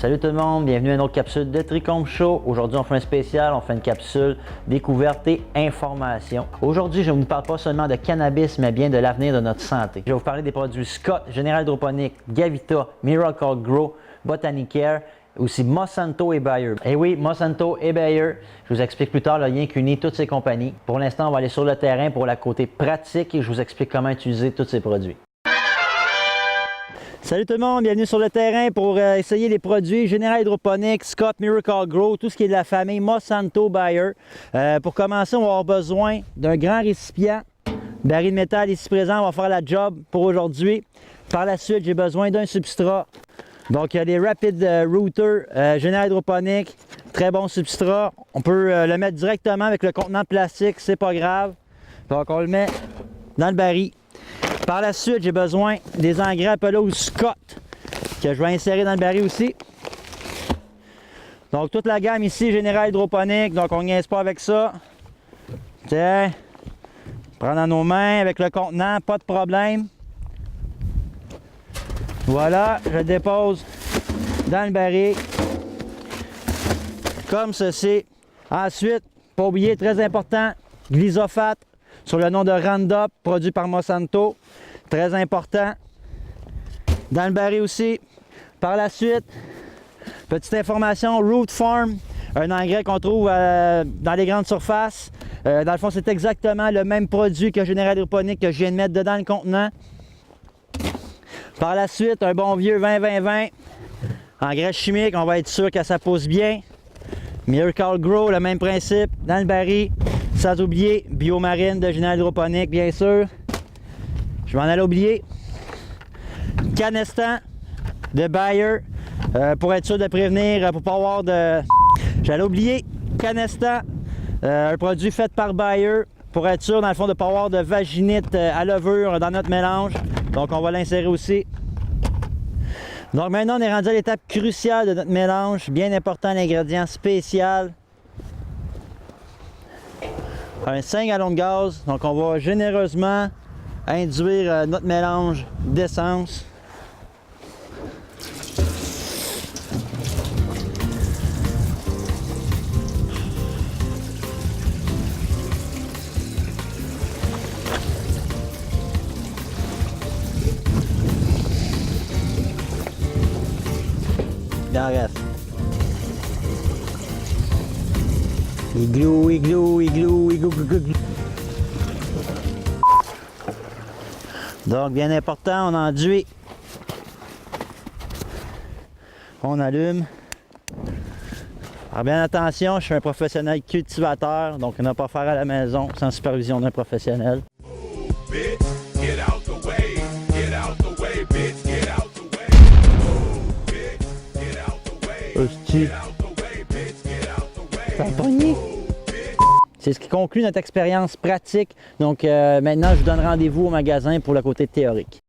Salut tout le monde, bienvenue à une autre capsule de Tricombe Show. Aujourd'hui, on fait un spécial, on fait une capsule découverte et information. Aujourd'hui, je ne vous parle pas seulement de cannabis, mais bien de l'avenir de notre santé. Je vais vous parler des produits Scott, General Hydroponics, Gavita, Miracle Grow, Botanicare, aussi Monsanto et Bayer. Et oui, Monsanto et Bayer, je vous explique plus tard le lien qui unit toutes ces compagnies. Pour l'instant, on va aller sur le terrain pour la côté pratique et je vous explique comment utiliser tous ces produits. Salut tout le monde, bienvenue sur le terrain pour essayer les produits General Hydroponics, Scott, Miracle Grow, tout ce qui est de la famille Monsanto Bayer. Pour commencer, on va avoir besoin d'un grand récipient, baril de métal ici présent, on va faire la job pour aujourd'hui. Par la suite, j'ai besoin d'un substrat. Donc, il y a les Rapid Rooter General Hydroponics, très bon substrat. On peut le mettre directement avec le contenant plastique, c'est pas grave. Donc, on le met dans le baril. Par la suite, j'ai besoin des engrais à pelouse Scott que je vais insérer dans le baril aussi. Donc, toute la gamme ici, General Hydroponics, donc on ne niaise pas avec ça. Tiens, prendre dans nos mains avec le contenant, pas de problème. Voilà, je le dépose dans le baril, comme ceci. Ensuite, pas oublier, très important, glyphosate sur le nom de Roundup, produit par Monsanto. Très important. Dans le baril aussi. Par la suite, petite information, Root Farm, un engrais qu'on trouve dans les grandes surfaces. Dans le fond, c'est exactement le même produit que General Hydroponics que je viens de mettre dedans le contenant. Par la suite, un bon vieux 20-20-20, engrais chimique, on va être sûr que ça pousse bien. Miracle Grow, le même principe, dans le baril. Sans oublier, Biomarine de General Hydroponics, bien sûr. Je m'en allais oublier. Canestan de Bayer, pour être sûr de prévenir, pour pas avoir de... J'allais oublier Canestan, un produit fait par Bayer, pour être sûr, dans le fond, de ne pas avoir de vaginite à levure dans notre mélange. Donc, on va l'insérer aussi. Donc, maintenant, on est rendu à l'étape cruciale de notre mélange. Bien important, l'ingrédient spécial. Un 5 gallons de gaz. Donc, on va généreusement induire notre mélange d'essence. Il en reste. Igloo, igloo, igloo, igloo, igloo. Donc, bien important, on enduit. On allume. Alors, bien attention, je suis un professionnel cultivateur, donc on n'a pas à faire à la maison sans supervision d'un professionnel. Hostie. Ça a pogné. C'est ce qui conclut notre expérience pratique. Donc maintenant, je vous donne rendez-vous au magasin pour le côté théorique.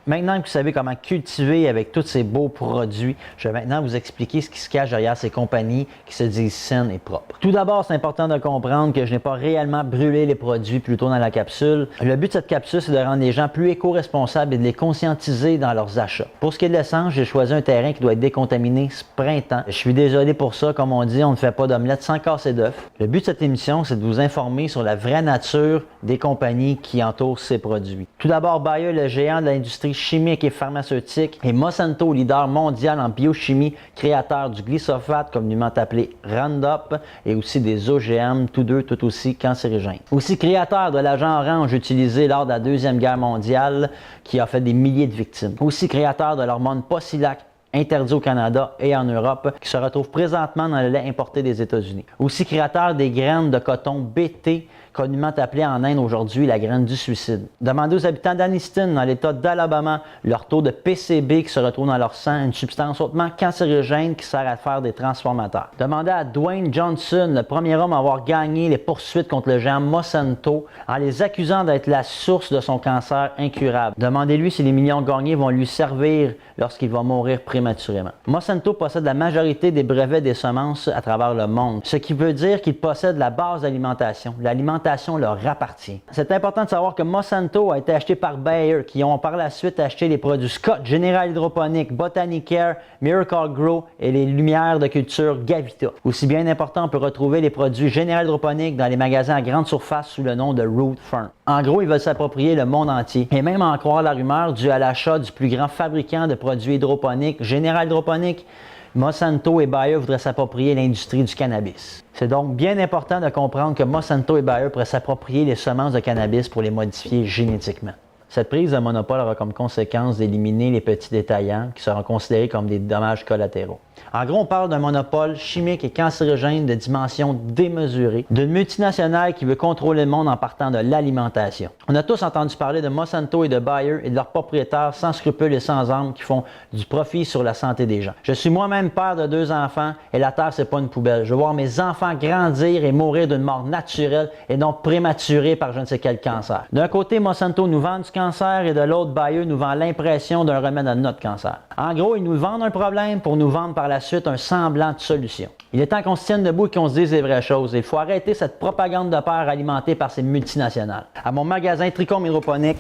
Maintenant que vous savez comment cultiver avec tous ces beaux produits, je vais maintenant vous expliquer ce qui se cache derrière ces compagnies qui se disent saines et propres. Tout d'abord, c'est important de comprendre que je n'ai pas réellement brûlé les produits plus tôt dans la capsule. Le but de cette capsule, c'est de rendre les gens plus éco-responsables et de les conscientiser dans leurs achats. Pour ce qui est de l'essence, j'ai choisi un terrain qui doit être décontaminé ce printemps. Je suis désolé pour ça, comme on dit, on ne fait pas d'omelette sans casser d'œufs. Le but de cette émission, c'est de vous informer sur la vraie nature des compagnies qui entourent ces produits. Tout d'abord, Bayer, le géant de l'industrie chimique et pharmaceutique, et Monsanto, leader mondial en biochimie, créateur du glyphosate, communément appelé Roundup, et aussi des OGM, tous deux tout aussi cancérigènes. Aussi créateur de l'agent orange utilisé lors de la Deuxième Guerre mondiale, qui a fait des milliers de victimes. Aussi créateur de l'hormone Posilac, interdit au Canada et en Europe, qui se retrouve présentement dans le lait importé des États-Unis. Aussi créateur des graines de coton BT, communément appelée en Inde aujourd'hui la graine du suicide. Demandez aux habitants d'Anniston, dans l'État d'Alabama, leur taux de PCB qui se retrouve dans leur sang, une substance hautement cancérigène qui sert à faire des transformateurs. Demandez à Dwayne Johnson, le premier homme à avoir gagné les poursuites contre le géant Monsanto, en les accusant d'être la source de son cancer incurable. Demandez-lui si les millions gagnés vont lui servir lorsqu'il va mourir prématurément. prématurément. Monsanto possède la majorité des brevets des semences à travers le monde, ce qui veut dire qu'il possède la base d'alimentation. L'alimentation leur appartient. C'est important de savoir que Monsanto a été acheté par Bayer, qui ont par la suite acheté les produits Scott, General Hydroponics, Botanicare, Miracle-Gro et les lumières de culture Gavita. Aussi bien important, on peut retrouver les produits General Hydroponics dans les magasins à grande surface sous le nom de Root Farm. En gros, ils veulent s'approprier le monde entier. Et même en croire la rumeur due à l'achat du plus grand fabricant de produits hydroponiques, General Hydroponics, Monsanto et Bayer voudraient s'approprier l'industrie du cannabis. C'est donc bien important de comprendre que Monsanto et Bayer pourraient s'approprier les semences de cannabis pour les modifier génétiquement. Cette prise de monopole aura comme conséquence d'éliminer les petits détaillants qui seront considérés comme des dommages collatéraux. En gros, on parle d'un monopole chimique et cancérogène de dimensions démesurées, d'une multinationale qui veut contrôler le monde en partant de l'alimentation. On a tous entendu parler de Monsanto et de Bayer et de leurs propriétaires sans scrupules et sans armes qui font du profit sur la santé des gens. Je suis moi-même père de 2 enfants et la terre, c'est pas une poubelle. Je veux voir mes enfants grandir et mourir d'une mort naturelle et non prématurée par je ne sais quel cancer. D'un côté, Monsanto nous vend du cancer et de l'autre, Bayer nous vend l'impression d'un remède à notre cancer. En gros, ils nous vendent un problème pour nous vendre par la suite un semblant de solution. Il est temps qu'on se tienne debout et qu'on se dise les vraies choses. Il faut arrêter cette propagande de peur alimentée par ces multinationales. À mon magasin Trichome Hydroponics,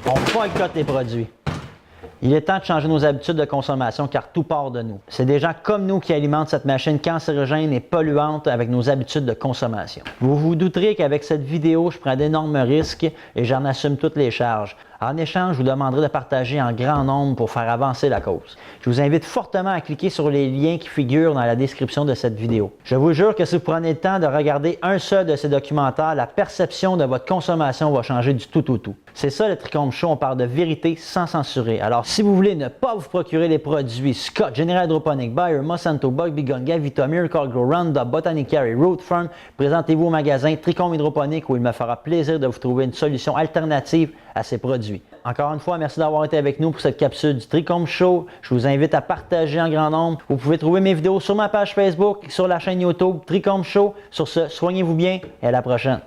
on boycotte les produits. Il est temps de changer nos habitudes de consommation car tout part de nous. C'est des gens comme nous qui alimentent cette machine cancérogène et polluante avec nos habitudes de consommation. Vous vous douterez qu'avec cette vidéo, je prends d'énormes risques et j'en assume toutes les charges. En échange, je vous demanderai de partager en grand nombre pour faire avancer la cause. Je vous invite fortement à cliquer sur les liens qui figurent dans la description de cette vidéo. Je vous jure que si vous prenez le temps de regarder un seul de ces documentaires, la perception de votre consommation va changer du tout au tout. C'est ça le Trichome Show, on parle de vérité sans censurer. Alors si vous voulez ne pas vous procurer les produits Scott, General Hydroponics, Bayer, Monsanto, Bug Gun, Gavita, Miracle-Gro, Roundup, Botanicare et Root Farm, présentez-vous au magasin Trichome Hydroponics où il me fera plaisir de vous trouver une solution alternative à ces produits. Encore une fois, merci d'avoir été avec nous pour cette capsule du Trichome Show. Je vous invite à partager en grand nombre. Vous pouvez trouver mes vidéos sur ma page Facebook, sur la chaîne YouTube Trichome Show. Sur ce, soignez-vous bien et à la prochaine.